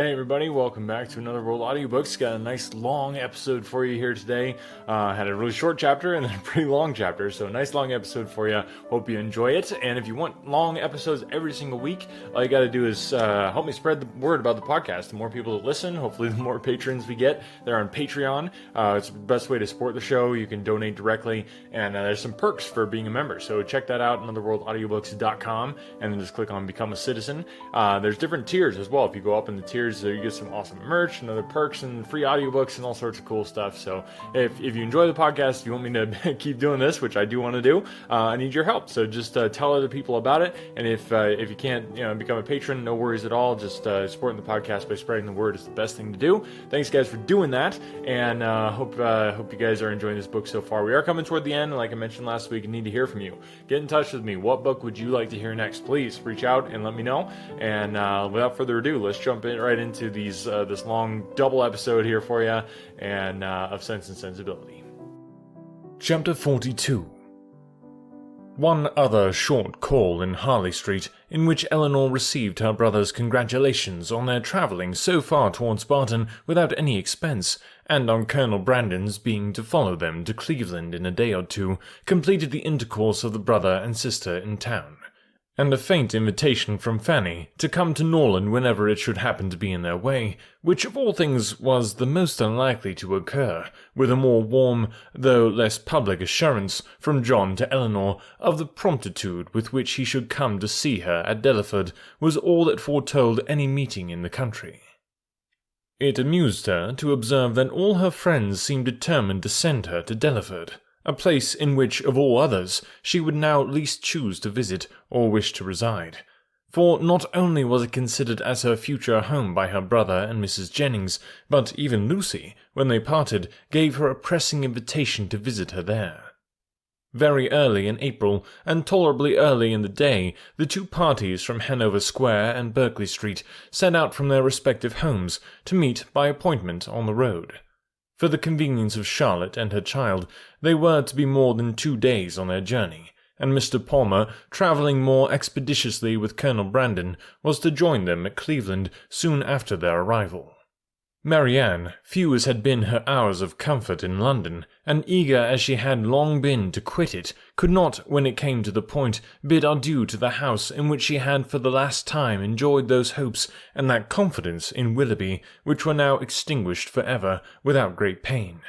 Hey everybody, welcome back to another World Audiobooks. Got a nice long episode for you here today. Had a really short chapter and then a pretty long chapter, so a nice long episode for you. Hope you enjoy it. And if you want long episodes every single week, all you got to do is help me spread the word about the podcast. The more people that listen, hopefully the more patrons we get. They're on Patreon. It's the best way to support the show. You can donate directly, and there's some perks for being a member. So check that out, anotherworldaudiobooks.com, and then just click on Become a Citizen. There's different tiers as well. If you go up in the tiers, you get some awesome merch and other perks and free audiobooks and all sorts of cool stuff. So if you enjoy the podcast, you want me to keep doing this, which I do want to do, I need your help. So just tell other people about it. And if you can't become a patron, no worries at all. Just supporting the podcast by spreading the word is the best thing to do. Thanks guys for doing that, and hope you guys are enjoying this book so far. We are coming toward the end, and like I mentioned last week, I need to hear from you. Get in touch with me. What book would you like to hear next? Please reach out and let me know. And without further ado, let's jump right into this long double episode here for you, and of Sense and Sensibility. Chapter 42. One other short call in Harley Street, in which Eleanor received her brother's congratulations on their travelling so far towards Barton without any expense, and on Colonel Brandon's being to follow them to Cleveland in a day or two, completed the intercourse of the brother and sister in town, and a faint invitation from Fanny to come to Norland whenever it should happen to be in their way, which of all things was the most unlikely to occur, with a more warm, though less public assurance from John to Eleanor of the promptitude with which he should come to see her at Delaford, was all that foretold any meeting in the country. It amused her to observe that all her friends seemed determined to send her to Delaford, a place in which, of all others, she would now least choose to visit or wish to reside. For not only was it considered as her future home by her brother and Mrs. Jennings, but even Lucy, when they parted, gave her a pressing invitation to visit her there. Very early in April, and tolerably early in the day, the two parties from Hanover Square and Berkeley Street set out from their respective homes to meet by appointment on the road. For the convenience of Charlotte and her child, they were to be more than 2 days on their journey, and Mr. Palmer, travelling more expeditiously with Colonel Brandon, was to join them at Cleveland soon after their arrival. Marianne, few as had been her hours of comfort in London, and eager as she had long been to quit it, could not, when it came to the point, bid adieu to the house in which she had for the last time enjoyed those hopes and that confidence in Willoughby which were now extinguished for ever, without great pain.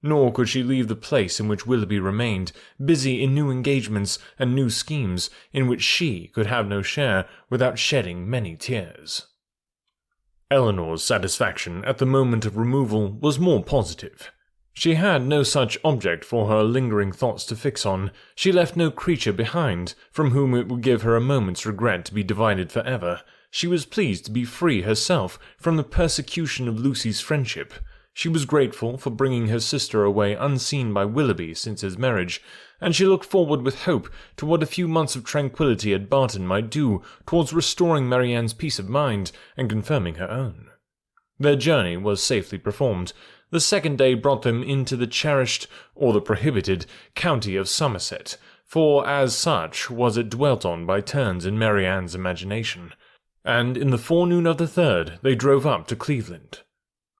Nor could she leave the place in which Willoughby remained, busy in new engagements and new schemes, in which she could have no share, without shedding many tears. Eleanor's satisfaction at the moment of removal was more positive. She had no such object for her lingering thoughts to fix on. She left no creature behind, from whom it would give her a moment's regret to be divided for ever. She was pleased to be free herself from the persecution of Lucy's friendship. She was grateful for bringing her sister away unseen by Willoughby since his marriage, and she looked forward with hope to what a few months of tranquillity at Barton might do towards restoring Marianne's peace of mind and confirming her own. Their journey was safely performed. The second day brought them into the cherished, or the prohibited, county of Somerset, for as such was it dwelt on by turns in Marianne's imagination, and in the forenoon of the third they drove up to Cleveland.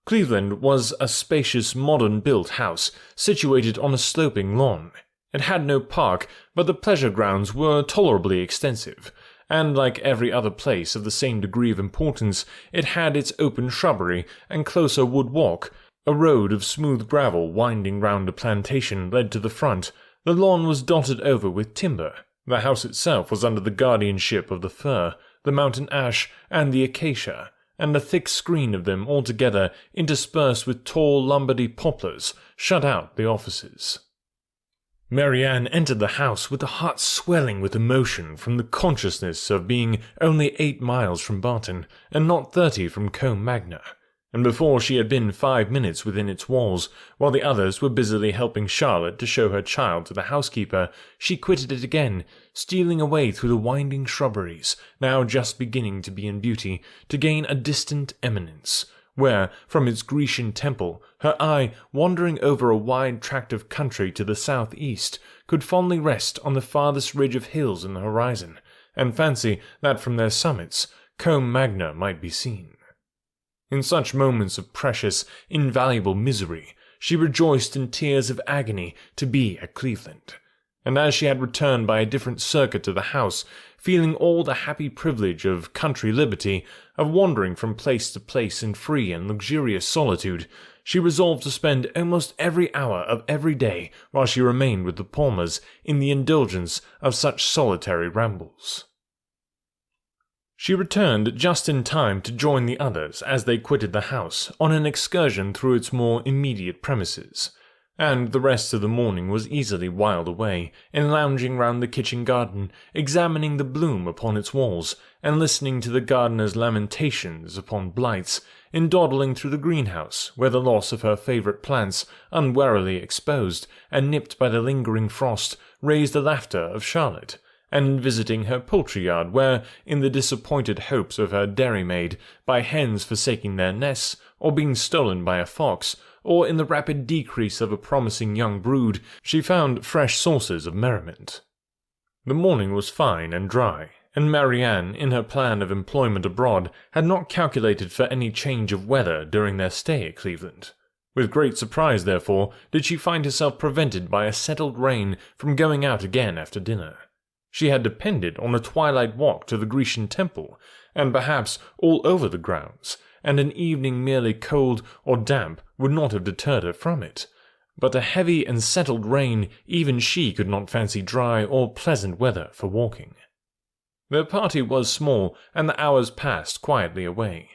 Cleveland was a spacious, modern-built house, situated on a sloping lawn. It had no park, but the pleasure grounds were tolerably extensive, and like every other place of the same degree of importance, it had its open shrubbery and closer wood walk. A road of smooth gravel winding round a plantation led to the front. The lawn was dotted over with timber. The house itself was under the guardianship of the fir, the mountain ash, and the acacia, and a thick screen of them altogether, interspersed with tall Lombardy poplars, shut out the offices. Marianne entered the house with a heart swelling with emotion from the consciousness of being only 8 miles from Barton, and not 30 from Combe Magna, and before she had been 5 minutes within its walls, while the others were busily helping Charlotte to show her child to the housekeeper, she quitted it again, stealing away through the winding shrubberies, now just beginning to be in beauty, to gain a distant eminence, where, from its Grecian temple, her eye, wandering over a wide tract of country to the south-east, could fondly rest on the farthest ridge of hills in the horizon, and fancy that from their summits Combe Magna might be seen. In such moments of precious, invaluable misery, she rejoiced in tears of agony to be at Cleveland. And as she had returned by a different circuit to the house, feeling all the happy privilege of country liberty, of wandering from place to place in free and luxurious solitude, she resolved to spend almost every hour of every day while she remained with the Palmers in the indulgence of such solitary rambles. She returned just in time to join the others as they quitted the house on an excursion through its more immediate premises, and the rest of the morning was easily whiled away in lounging round the kitchen garden, examining the bloom upon its walls, and listening to the gardener's lamentations upon blights, in dawdling through the greenhouse, where the loss of her favourite plants, unwarily exposed and nipped by the lingering frost, raised the laughter of Charlotte, and in visiting her poultry-yard, where, in the disappointed hopes of her dairymaid, by hens forsaking their nests, or being stolen by a fox, or in the rapid decrease of a promising young brood, she found fresh sources of merriment. The morning was fine and dry, and Marianne, in her plan of employment abroad, had not calculated for any change of weather during their stay at Cleveland. With great surprise, therefore, did she find herself prevented by a settled rain from going out again after dinner. She had depended on a twilight walk to the Grecian temple, and perhaps all over the grounds, and an evening merely cold or damp would not have deterred her from it. But a heavy and settled rain even she could not fancy dry or pleasant weather for walking. Their party was small, and the hours passed quietly away.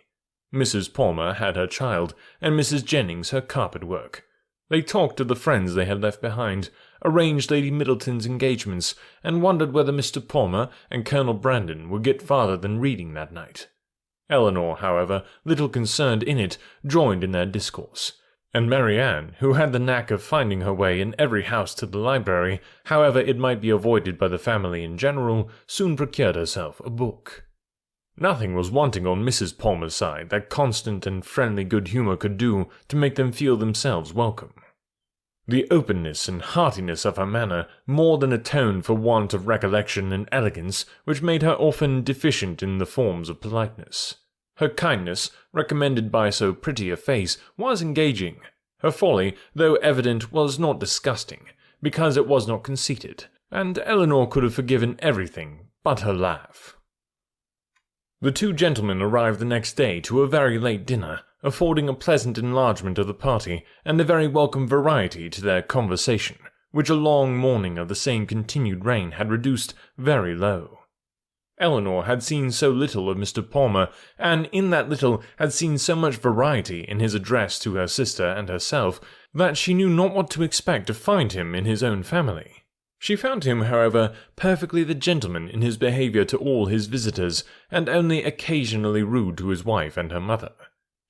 Mrs. Palmer had her child, and Mrs. Jennings her carpet work. They talked of the friends they had left behind, arranged Lady Middleton's engagements, and wondered whether Mr. Palmer and Colonel Brandon would get farther than reading that night. Eleanor, however, little concerned in it, joined in their discourse, and Marianne, who had the knack of finding her way in every house to the library, however it might be avoided by the family in general, soon procured herself a book. Nothing was wanting on Mrs. Palmer's side that constant and friendly good humour could do to make them feel themselves welcome. The openness and heartiness of her manner more than atoned for want of recollection and elegance which made her often deficient in the forms of politeness. Her kindness, recommended by so pretty a face, was engaging. Her folly, though evident, was not disgusting, because it was not conceited, and Eleanor could have forgiven everything but her laugh. The two gentlemen arrived the next day to a very late dinner, affording a pleasant enlargement of the party, and a very welcome variety to their conversation, which a long morning of the same continued rain had reduced very low. Eleanor had seen so little of Mr. Palmer, and in that little had seen so much variety in his address to her sister and herself, that she knew not what to expect to find him in his own family. She found him, however, perfectly the gentleman in his behaviour to all his visitors, and only occasionally rude to his wife and her mother.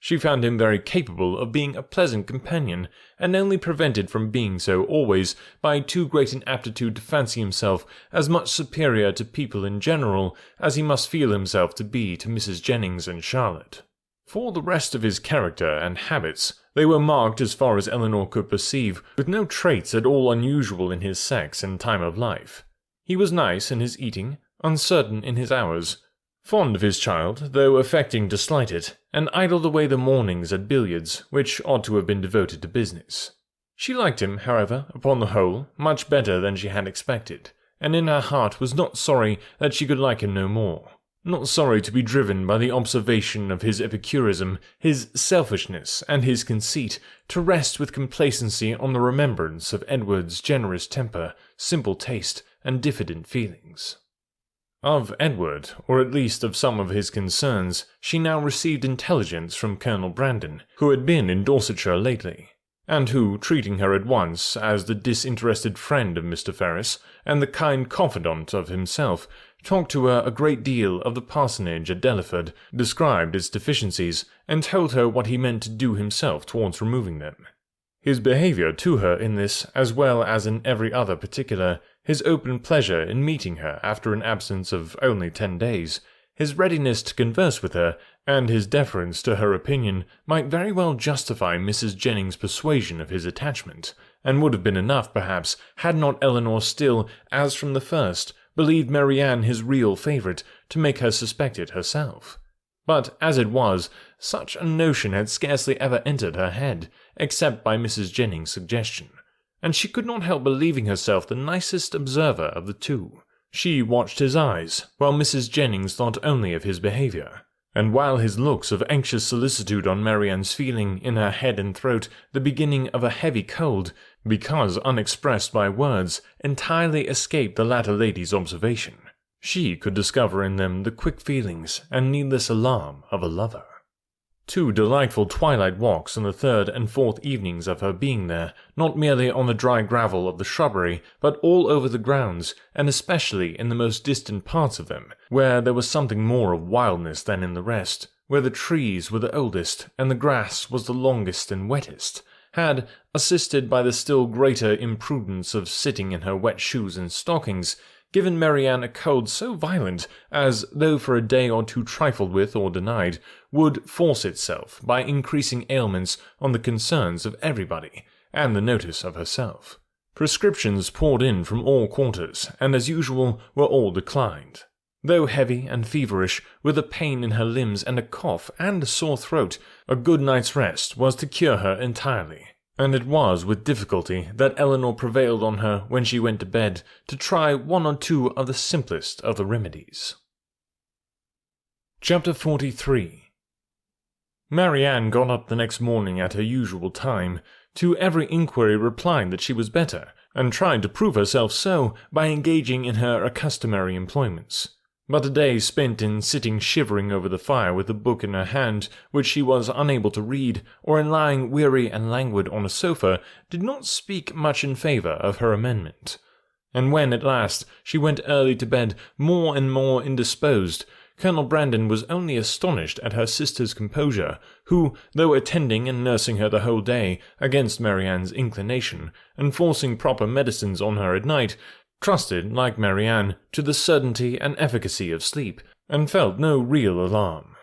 She found him very capable of being a pleasant companion, and only prevented from being so always by too great an aptitude to fancy himself as much superior to people in general as he must feel himself to be to Mrs. Jennings and Charlotte. For the rest of his character and habits, they were marked as far as Eleanor could perceive, with no traits at all unusual in his sex and time of life. He was nice in his eating, uncertain in his hours, fond of his child, though affecting to slight it, and idled away the mornings at billiards, which ought to have been devoted to business. She liked him, however, upon the whole, much better than she had expected, and in her heart was not sorry that she could like him no more. Not sorry to be driven by the observation of his epicurism, his selfishness, and his conceit, to rest with complacency on the remembrance of Edward's generous temper, simple taste, and diffident feelings. Of Edward, or at least of some of his concerns, she now received intelligence from Colonel Brandon, who had been in Dorsetshire lately, and who, treating her at once as the disinterested friend of Mr. Ferris, and the kind confidant of himself, talked to her a great deal of the parsonage at Delaford, described its deficiencies, and told her what he meant to do himself towards removing them. His behaviour to her in this, as well as in every other particular, his open pleasure in meeting her after an absence of only 10 days, his readiness to converse with her, and his deference to her opinion, might very well justify Mrs. Jennings' persuasion of his attachment, and would have been enough, perhaps, had not Eleanor still, as from the first, believed Marianne his real favourite, to make her suspect it herself. But, as it was, Such a notion had scarcely ever entered her head, except by Mrs. Jennings' suggestion, and she could not help believing herself the nicest observer of the two. She watched his eyes, while Mrs. Jennings thought only of his behaviour, and while his looks of anxious solicitude on Marianne's feeling in her head and throat the beginning of a heavy cold, because unexpressed by words, entirely escaped the latter lady's observation, she could discover in them the quick feelings and needless alarm of a lover. 2 delightful twilight walks on the 3rd and 4th evenings of her being there, not merely on the dry gravel of the shrubbery, but all over the grounds, and especially in the most distant parts of them, where there was something more of wildness than in the rest, where the trees were the oldest, and the grass was the longest and wettest, had, assisted by the still greater imprudence of sitting in her wet shoes and stockings, given Marianne a cold so violent as, though for a day or two trifled with or denied, would force itself by increasing ailments on the concerns of everybody, and the notice of herself. Prescriptions poured in from all quarters, and as usual were all declined. Though heavy and feverish, with a pain in her limbs and a cough and a sore throat, a good night's rest was to cure her entirely. And it was with difficulty that Eleanor prevailed on her when she went to bed to try 1 or 2 of the simplest of the remedies. Chapter 43. Marianne got up the next morning at her usual time, to every inquiry replying that she was better, and tried to prove herself so by engaging in her customary employments. But a day spent in sitting shivering over the fire with a book in her hand which she was unable to read, or in lying weary and languid on a sofa, did not speak much in favour of her amendment. And when at last she went early to bed, more and more indisposed, Colonel Brandon was only astonished at her sister's composure, who, though attending and nursing her the whole day, against Marianne's inclination, and forcing proper medicines on her at night, trusted, like Marianne, to the certainty and efficacy of sleep, and felt no real alarm.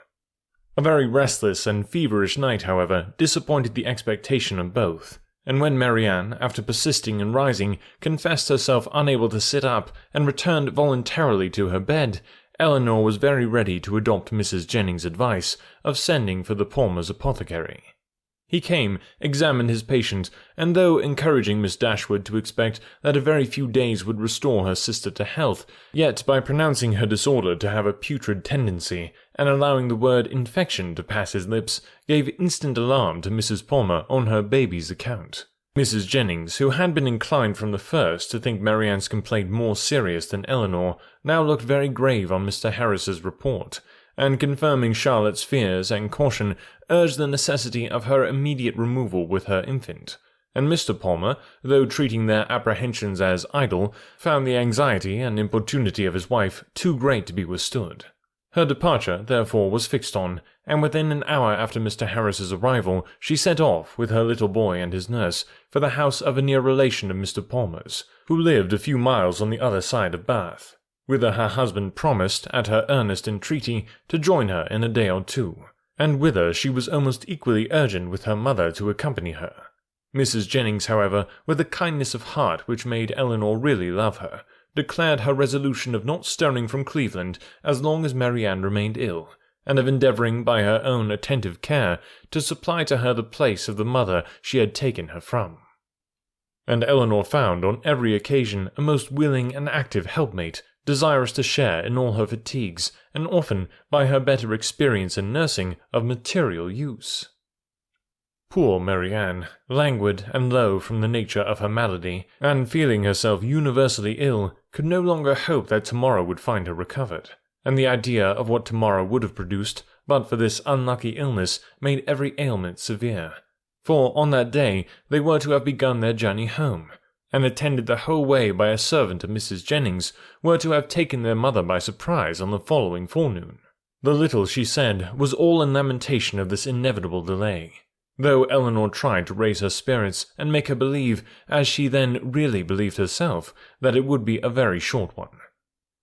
A very restless and feverish night, however, disappointed the expectation of both, and when Marianne, after persisting in rising, confessed herself unable to sit up, and returned voluntarily to her bed, Eleanor was very ready to adopt Mrs. Jennings' advice of sending for the Palmer's apothecary. He came, examined his patient, and though encouraging Miss Dashwood to expect that a very few days would restore her sister to health, yet by pronouncing her disorder to have a putrid tendency, and allowing the word infection to pass his lips, gave instant alarm to Mrs. Palmer on her baby's account. Mrs. Jennings, who had been inclined from the first to think Marianne's complaint more serious than Eleanor, now looked very grave on Mr. Harris's report, and confirming Charlotte's fears and caution, urged the necessity of her immediate removal with her infant, and Mr. Palmer, though treating their apprehensions as idle, found the anxiety and importunity of his wife too great to be withstood. Her departure, therefore, was fixed on, and within an hour after Mr. Harris's arrival, she set off, with her little boy and his nurse, for the house of a near relation of Mr. Palmer's, who lived a few miles on the other side of Bath, whither her husband promised, at her earnest entreaty, to join her in a day or 2, and whither she was almost equally urgent with her mother to accompany her. Mrs. Jennings, however, with a kindness of heart which made Eleanor really love her, declared her resolution of not stirring from Cleveland as long as Marianne remained ill, and of endeavouring by her own attentive care to supply to her the place of the mother she had taken her from. And Eleanor found on every occasion a most willing and active helpmate, desirous to share in all her fatigues, and often, by her better experience in nursing, of material use. Poor Marianne, languid and low from the nature of her malady, and feeling herself universally ill, could no longer hope that tomorrow would find her recovered, and the idea of what tomorrow would have produced, but for this unlucky illness, made every ailment severe. For on that day they were to have begun their journey home, and attended the whole way by a servant of Mrs. Jennings, were to have taken their mother by surprise on the following forenoon. The little she said was all in lamentation of this inevitable delay, though Eleanor tried to raise her spirits and make her believe, as she then really believed herself, that it would be a very short one.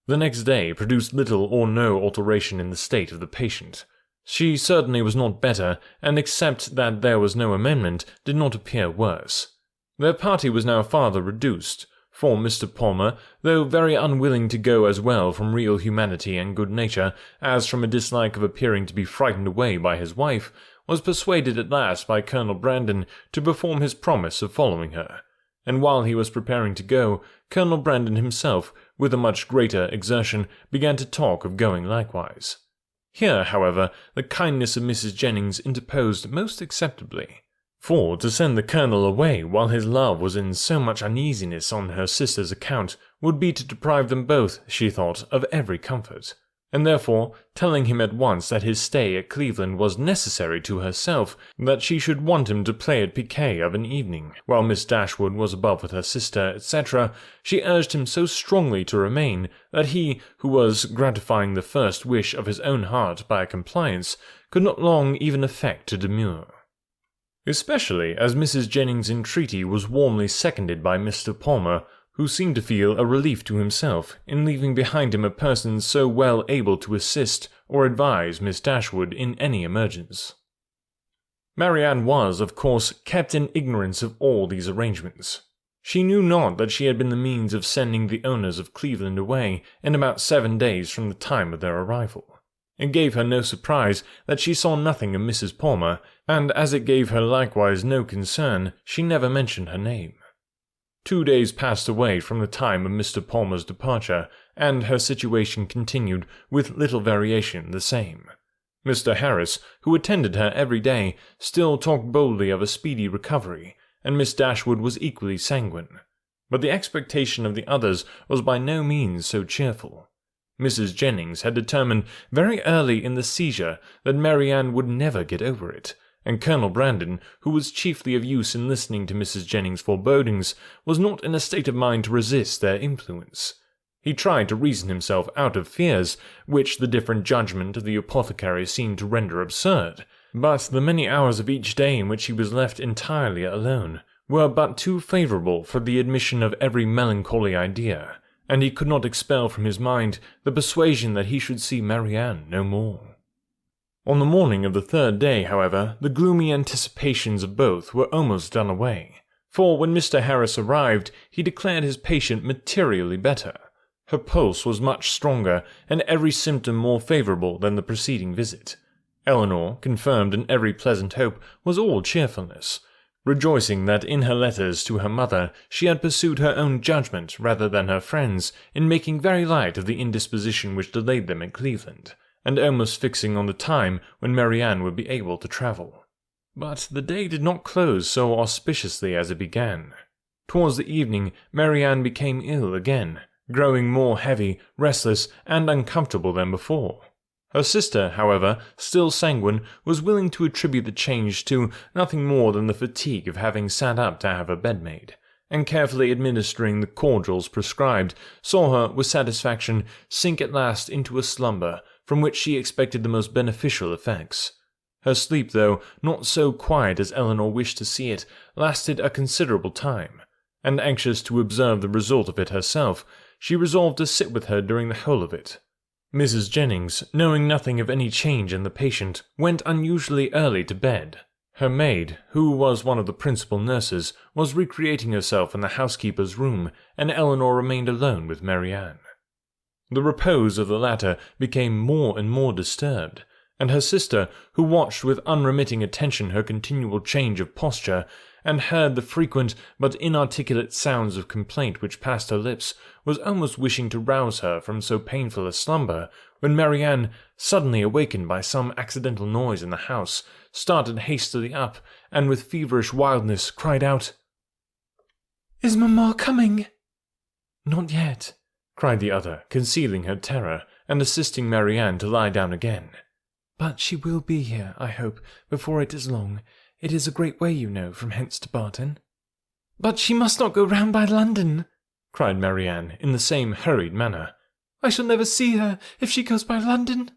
The next day produced little or no alteration in the state of the patient. She certainly was not better, and except that there was no amendment, did not appear worse. Their party was now farther reduced, For Mr. Palmer, though very unwilling to go as well from real humanity and good nature as from a dislike of appearing to be frightened away by his wife, was persuaded at last by Colonel Brandon to perform his promise of following her, and while he was preparing to go, Colonel Brandon himself, with a much greater exertion, began to talk of going likewise. Here, however, the kindness of Mrs. Jennings interposed most acceptably. For to send the colonel away while his love was in so much uneasiness on her sister's account would be to deprive them both, she thought, of every comfort, and therefore, telling him at once that his stay at Cleveland was necessary to herself, that she should want him to play at piquet of an evening, while Miss Dashwood was above with her sister, etc., she urged him so strongly to remain, that he, who was gratifying the first wish of his own heart by a compliance, could not long even affect to demur. Especially as Mrs. Jennings' entreaty was warmly seconded by Mr. Palmer, who seemed to feel a relief to himself in leaving behind him a person so well able to assist or advise Miss Dashwood in any emergence. Marianne was, of course, kept in ignorance of all these arrangements. She knew not that she had been the means of sending the owners of Cleveland away in about 7 days from the time of their arrival. It gave her no surprise that she saw nothing of Mrs. Palmer, and as it gave her likewise no concern, she never mentioned her name. 2 days passed away from the time of Mr. Palmer's departure, and her situation continued, with little variation, the same. Mr. Harris, who attended her every day, still talked boldly of a speedy recovery, and Miss Dashwood was equally sanguine. But the expectation of the others was by no means so cheerful. Mrs. Jennings had determined very early in the seizure that Marianne would never get over it, and Colonel Brandon, who was chiefly of use in listening to Mrs. Jennings' forebodings, was not in a state of mind to resist their influence. He tried to reason himself out of fears, which the different judgment of the apothecary seemed to render absurd, but the many hours of each day in which he was left entirely alone were but too favourable for the admission of every melancholy idea, and he could not expel from his mind the persuasion that he should see Marianne no more. On the morning of the 3rd day, however, the gloomy anticipations of both were almost done away, for when Mr. Harris arrived, he declared his patient materially better. Her pulse was much stronger, and every symptom more favourable than the preceding visit. Eleanor, confirmed in every pleasant hope, was all cheerfulness, rejoicing that in her letters to her mother she had pursued her own judgment rather than her friend's in making very light of the indisposition which delayed them at Cleveland, and almost fixing on the time when Marianne would be able to travel. But the day did not close so auspiciously as it began. Towards the evening Marianne became ill again, growing more heavy, restless, and uncomfortable than before. Her sister, however, still sanguine, was willing to attribute the change to nothing more than the fatigue of having sat up to have her bed made, and carefully administering the cordials prescribed, saw her, with satisfaction, sink at last into a slumber from which she expected the most beneficial effects. Her sleep, though not so quiet as Eleanor wished to see it, lasted a considerable time, and anxious to observe the result of it herself, she resolved to sit with her during the whole of it. Mrs. Jennings, knowing nothing of any change in the patient, went unusually early to bed. Her maid, who was one of the principal nurses, was recreating herself in the housekeeper's room, and Eleanor remained alone with Marianne. The repose of the latter became more and more disturbed, and her sister, who watched with unremitting attention her continual change of posture, and heard the frequent but inarticulate sounds of complaint which passed her lips, was almost wishing to rouse her from so painful a slumber, when Marianne, suddenly awakened by some accidental noise in the house, started hastily up, and with feverish wildness cried out, "Is Mamma coming?" "Not yet," cried the other, concealing her terror, and assisting Marianne to lie down again. "But she will be here, I hope, before it is long. It is a great way, you know, from hence to Barton." "But she must not go round by London," cried Marianne, in the same hurried manner. "I shall never see her if she goes by London."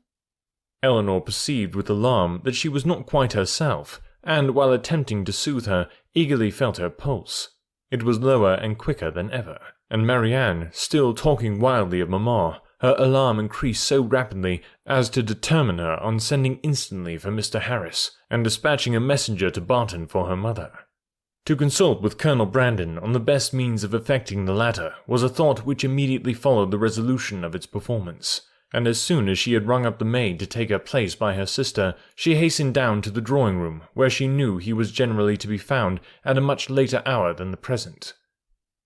Eleanor perceived with alarm that she was not quite herself, and while attempting to soothe her, eagerly felt her pulse. It was lower and quicker than ever, and Marianne, still talking wildly of Mamma, her alarm increased so rapidly as to determine her on sending instantly for Mr. Harris, and dispatching a messenger to Barton for her mother. To consult with Colonel Brandon on the best means of effecting the latter was a thought which immediately followed the resolution of its performance, and as soon as she had rung up the maid to take her place by her sister, she hastened down to the drawing-room, where she knew he was generally to be found at a much later hour than the present.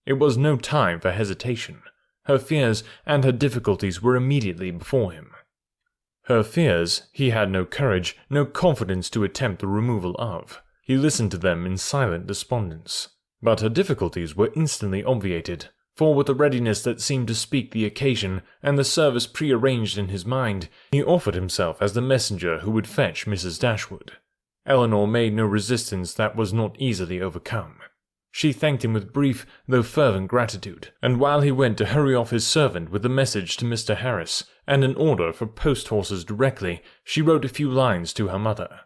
It was no time for hesitation. Her fears and her difficulties were immediately before him. Her fears he had no courage, no confidence to attempt the removal of. He listened to them in silent despondence. But her difficulties were instantly obviated, for with a readiness that seemed to speak the occasion and the service prearranged in his mind, he offered himself as the messenger who would fetch Mrs. Dashwood. Eleanor made no resistance that was not easily overcome. She thanked him with brief, though fervent gratitude, and while he went to hurry off his servant with a message to Mr. Harris, and an order for post-horses directly, she wrote a few lines to her mother.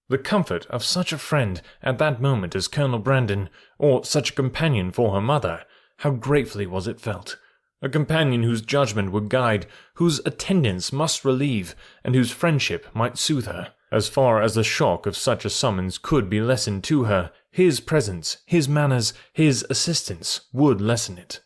The comfort of such a friend at that moment as Colonel Brandon, or such a companion for her mother, how gratefully was it felt! A companion whose judgment would guide, whose attendance must relieve, and whose friendship might soothe her. As far as the shock of such a summons could be lessened to her, his presence, his manners, his assistance would lessen it.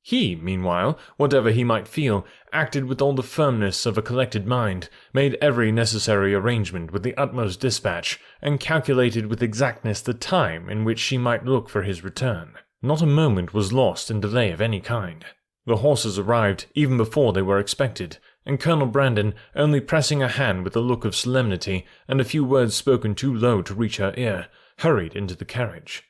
He, meanwhile, whatever he might feel, acted with all the firmness of a collected mind, made every necessary arrangement with the utmost dispatch, and calculated with exactness the time in which she might look for his return. Not a moment was lost in delay of any kind. The horses arrived even before they were expected, and Colonel Brandon, only pressing her hand with a look of solemnity and a few words spoken too low to reach her ear, hurried into the carriage.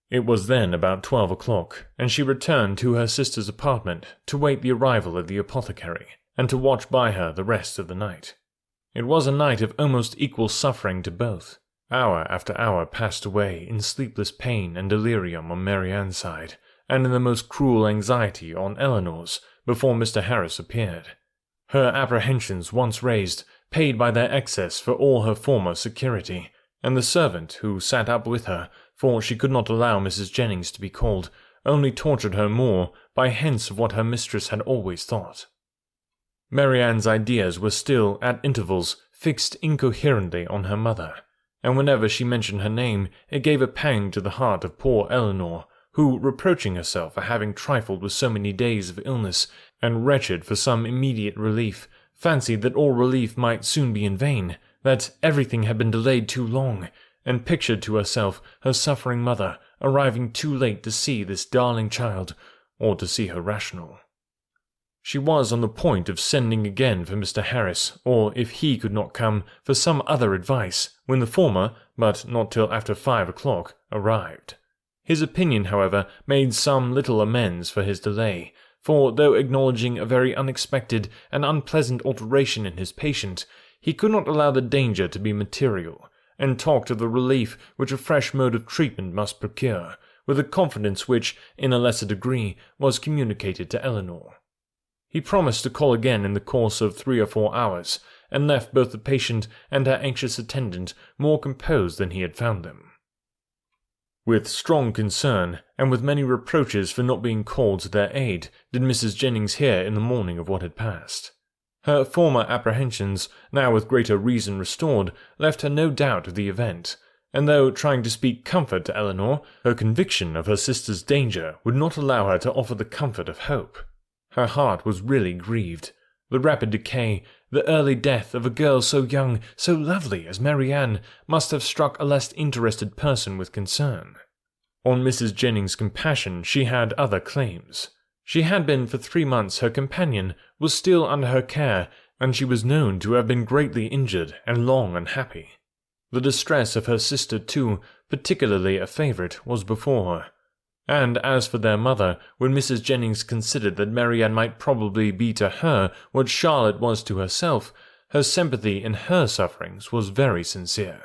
It was then about 12 o'clock, and she returned to her sister's apartment to wait the arrival of the apothecary, and to watch by her the rest of the night. It was a night of almost equal suffering to both. Hour after hour passed away in sleepless pain and delirium on Marianne's side, and in the most cruel anxiety on Eleanor's, before Mr. Harris appeared. Her apprehensions once raised, paid by their excess for all her former security, and the servant who sat up with her, for she could not allow Mrs. Jennings to be called, only tortured her more by hints of what her mistress had always thought. Marianne's ideas were still, at intervals, fixed incoherently on her mother, and whenever she mentioned her name, it gave a pang to the heart of poor Eleanor, who, reproaching herself for having trifled with so many days of illness, and wretched for some immediate relief, fancied that all relief might soon be in vain, that everything had been delayed too long, and pictured to herself her suffering mother arriving too late to see this darling child, or to see her rational. She was on the point of sending again for Mr. Harris, or, if he could not come, for some other advice, when the former, but not till after 5 o'clock, arrived. His opinion, however, made some little amends for his delay, for though acknowledging a very unexpected and unpleasant alteration in his patient, he could not allow the danger to be material, and talked of the relief which a fresh mode of treatment must procure, with a confidence which, in a lesser degree, was communicated to Eleanor. He promised to call again in the course of 3 or 4 hours, and left both the patient and her anxious attendant more composed than he had found them. With strong concern, and with many reproaches for not being called to their aid, did Mrs. Jennings hear in the morning of what had passed. Her former apprehensions, now with greater reason restored, left her no doubt of the event, and though trying to speak comfort to Eleanor, her conviction of her sister's danger would not allow her to offer the comfort of hope. Her heart was really grieved. The rapid decay, the early death of a girl so young, so lovely as Marianne, must have struck a less interested person with concern. On Mrs. Jennings' compassion she had other claims. She had been for 3 months her companion, was still under her care, and she was known to have been greatly injured and long unhappy. The distress of her sister, too, particularly a favourite, was before her. And as for their mother, when Mrs. Jennings considered that Marianne might probably be to her what Charlotte was to herself, her sympathy in her sufferings was very sincere.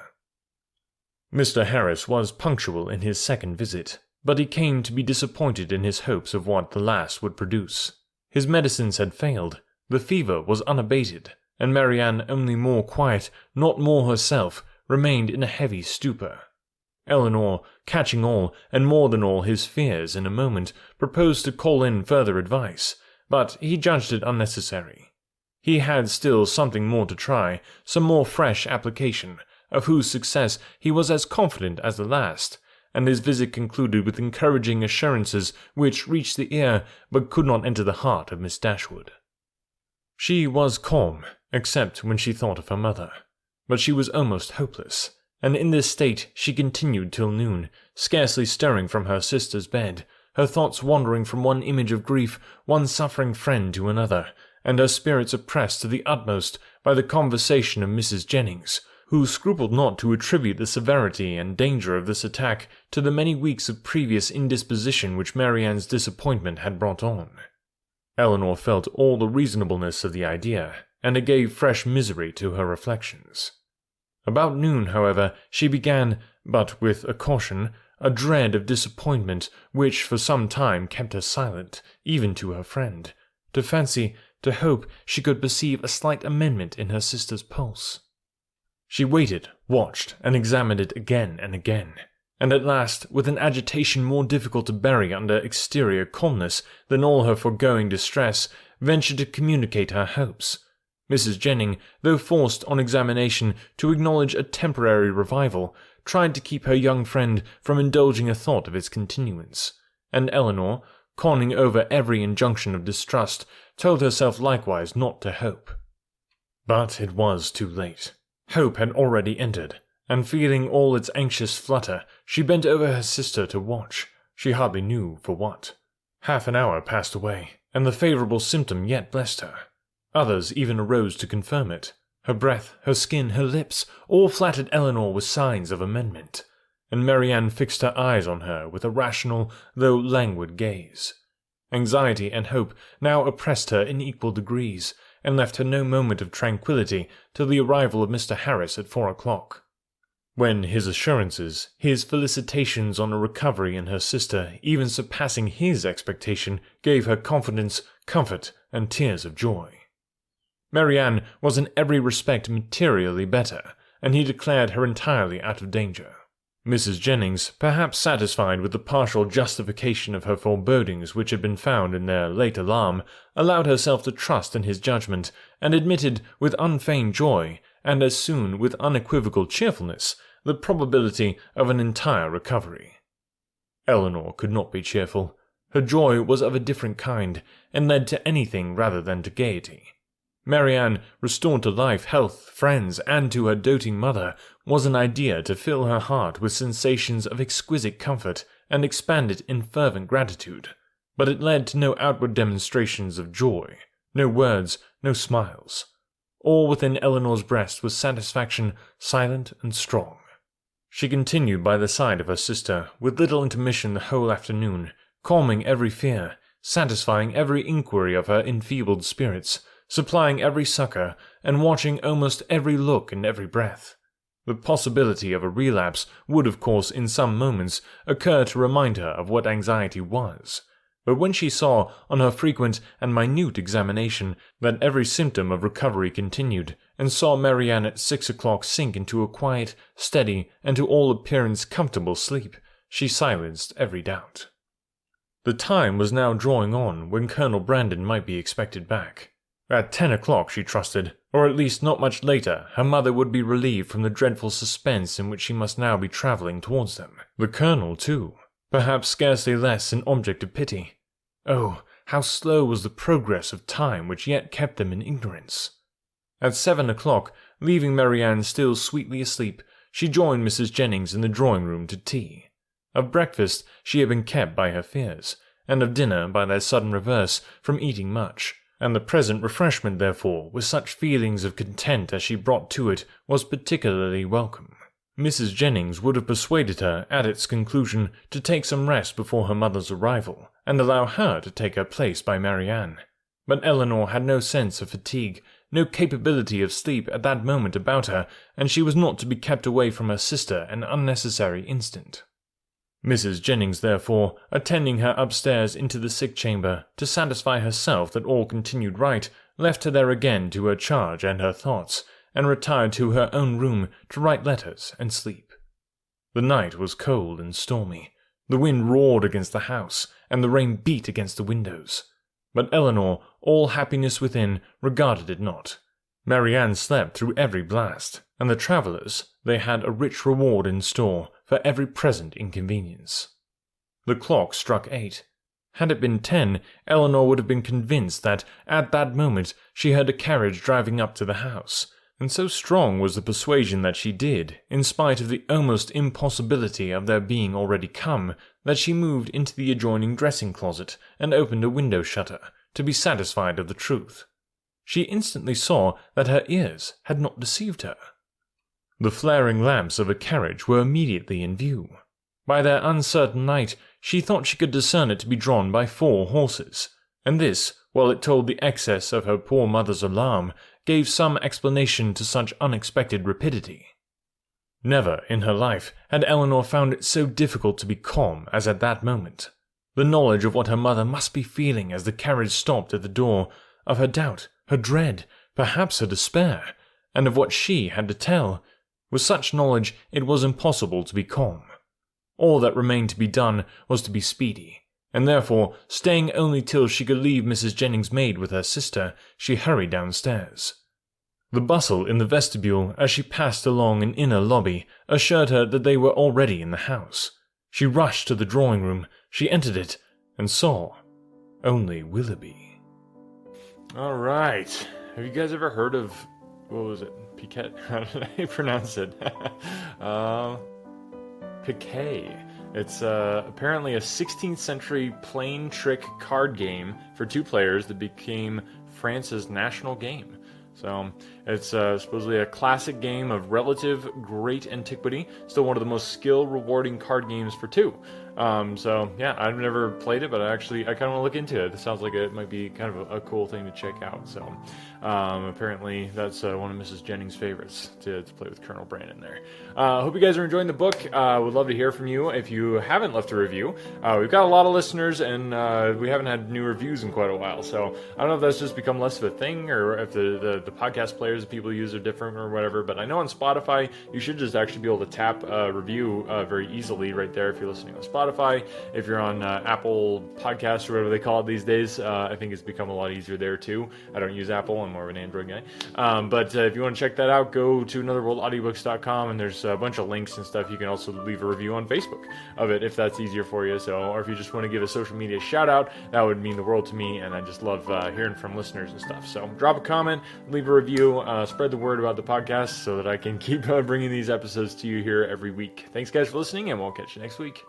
Mr. Harris was punctual in his second visit, but he came to be disappointed in his hopes of what the last would produce. His medicines had failed, the fever was unabated, and Marianne, only more quiet, not more herself, remained in a heavy stupor. Eleanor, catching all, and more than all his fears in a moment, proposed to call in further advice, but he judged it unnecessary. He had still something more to try, some more fresh application, of whose success he was as confident as the last, and his visit concluded with encouraging assurances which reached the ear but could not enter the heart of Miss Dashwood. She was calm, except when she thought of her mother, but she was almost hopeless, and in this state she continued till noon, scarcely stirring from her sister's bed, her thoughts wandering from one image of grief, one suffering friend to another, and her spirits oppressed to the utmost by the conversation of Mrs. Jennings, who scrupled not to attribute the severity and danger of this attack to the many weeks of previous indisposition which Marianne's disappointment had brought on. Elinor felt all the reasonableness of the idea, and it gave fresh misery to her reflections. About noon, however, she began, but with a caution, a dread of disappointment which for some time kept her silent, even to her friend, to fancy, to hope she could perceive a slight amendment in her sister's pulse. She waited, watched, and examined it again and again, and at last, with an agitation more difficult to bury under exterior calmness than all her foregoing distress, ventured to communicate her hopes. Mrs. Jennings, though forced on examination to acknowledge a temporary revival, tried to keep her young friend from indulging a thought of its continuance, and Elinor, conning over every injunction of distrust, told herself likewise not to hope. But it was too late. Hope had already entered, and feeling all its anxious flutter, she bent over her sister to watch, she hardly knew for what. Half an hour passed away, and the favourable symptom yet blessed her. Others even arose to confirm it. Her breath, her skin, her lips, all flattered Elinor with signs of amendment, and Marianne fixed her eyes on her with a rational, though languid gaze. Anxiety and hope now oppressed her in equal degrees, and left her no moment of tranquillity till the arrival of Mr. Harris at 4 o'clock. When his assurances, his felicitations on a recovery in her sister, even surpassing his expectation, gave her confidence, comfort, and tears of joy. Marianne was in every respect materially better, and he declared her entirely out of danger. Mrs. Jennings, perhaps satisfied with the partial justification of her forebodings which had been found in their late alarm, allowed herself to trust in his judgment, and admitted with unfeigned joy, and as soon with unequivocal cheerfulness, the probability of an entire recovery. Elinor could not be cheerful. Her joy was of a different kind, and led to anything rather than to gaiety. Marianne, restored to life, health, friends, and to her doting mother, was an idea to fill her heart with sensations of exquisite comfort and expand it in fervent gratitude, but it led to no outward demonstrations of joy, no words, no smiles. All within Elinor's breast was satisfaction, silent and strong. She continued by the side of her sister, with little intermission the whole afternoon, calming every fear, satisfying every inquiry of her enfeebled spirits, supplying every succour, and watching almost every look and every breath. The possibility of a relapse would, of course, in some moments, occur to remind her of what anxiety was, but when she saw, on her frequent and minute examination, that every symptom of recovery continued, and saw Marianne at 6 o'clock sink into a quiet, steady, and to all appearance comfortable sleep, she silenced every doubt. The time was now drawing on when Colonel Brandon might be expected back. At 10 o'clock, she trusted, or at least not much later, her mother would be relieved from the dreadful suspense in which she must now be travelling towards them. The Colonel, too, perhaps scarcely less an object of pity. Oh, how slow was the progress of time which yet kept them in ignorance! At 7 o'clock, leaving Marianne still sweetly asleep, she joined Mrs. Jennings in the drawing-room to tea. Of breakfast she had been kept by her fears, and of dinner by their sudden reverse from eating much, and the present refreshment, therefore, with such feelings of content as she brought to it, was particularly welcome. Mrs. Jennings would have persuaded her, at its conclusion, to take some rest before her mother's arrival, and allow her to take her place by Marianne. But Elinor had no sense of fatigue, no capability of sleep at that moment about her, and she was not to be kept away from her sister an unnecessary instant. Mrs. Jennings, therefore, attending her upstairs into the sick chamber, to satisfy herself that all continued right, left her there again to her charge and her thoughts, and retired to her own room to write letters and sleep. The night was cold and stormy. The wind roared against the house, and the rain beat against the windows. But Elinor, all happiness within, regarded it not. Marianne slept through every blast, and the travellers, they had a rich reward in store, for every present inconvenience. The clock struck 8. Had it been 10, Eleanor would have been convinced that, at that moment, she heard a carriage driving up to the house, and so strong was the persuasion that she did, in spite of the almost impossibility of their being already come, that she moved into the adjoining dressing closet and opened a window shutter, to be satisfied of the truth. She instantly saw that her ears had not deceived her. The flaring lamps of a carriage were immediately in view. By their uncertain light, she thought she could discern it to be drawn by 4 horses, and this, while it told the excess of her poor mother's alarm, gave some explanation to such unexpected rapidity. Never in her life had Eleanor found it so difficult to be calm as at that moment. The knowledge of what her mother must be feeling as the carriage stopped at the door, of her doubt, her dread, perhaps her despair, and of what she had to tell, with such knowledge it was impossible to be calm. All that remained to be done was to be speedy, and therefore, staying only till she could leave Mrs. Jennings' maid with her sister, she hurried downstairs. The bustle in the vestibule as she passed along an inner lobby assured her that they were already in the house. She rushed to the drawing-room, she entered it, and saw only Willoughby. All right. Have you guys ever heard of, what was it, Piquet? How did I pronounce it? Piquet. It's apparently a 16th century plain trick card game for 2 players that became France's national game. So it's supposedly a classic game of relative great antiquity, still one of the most skill-rewarding card games for 2. So yeah, I've never played it, but I kind of want to look into it. It sounds like it might be kind of a cool thing to check out. So apparently that's one of Mrs. Jennings' favorites to play with Colonel Brandon there. Hope you guys are enjoying the book. Would love to hear from you. If you haven't left a review, we've got a lot of listeners, and we haven't had new reviews in quite a while. So I don't know if that's just become less of a thing, or if the podcast players that people use are different or whatever. But I know on Spotify, you should just actually be able to tap review very easily right there if you're listening on Spotify. If you're on Apple Podcasts or whatever they call it these days, I think it's become a lot easier there too. I don't use Apple, I'm more of an Android guy. But if you want to check that out, go to anotherworldaudiobooks.com, and there's a bunch of links and stuff. You can also leave a review on Facebook of it if that's easier for you. So, or if you just want to give a social media shout out, that would mean the world to me, and I just love hearing from listeners and stuff. So drop a comment, leave a review, spread the word about the podcast so that I can keep bringing these episodes to you here every week. Thanks guys for listening, and we'll catch you next week.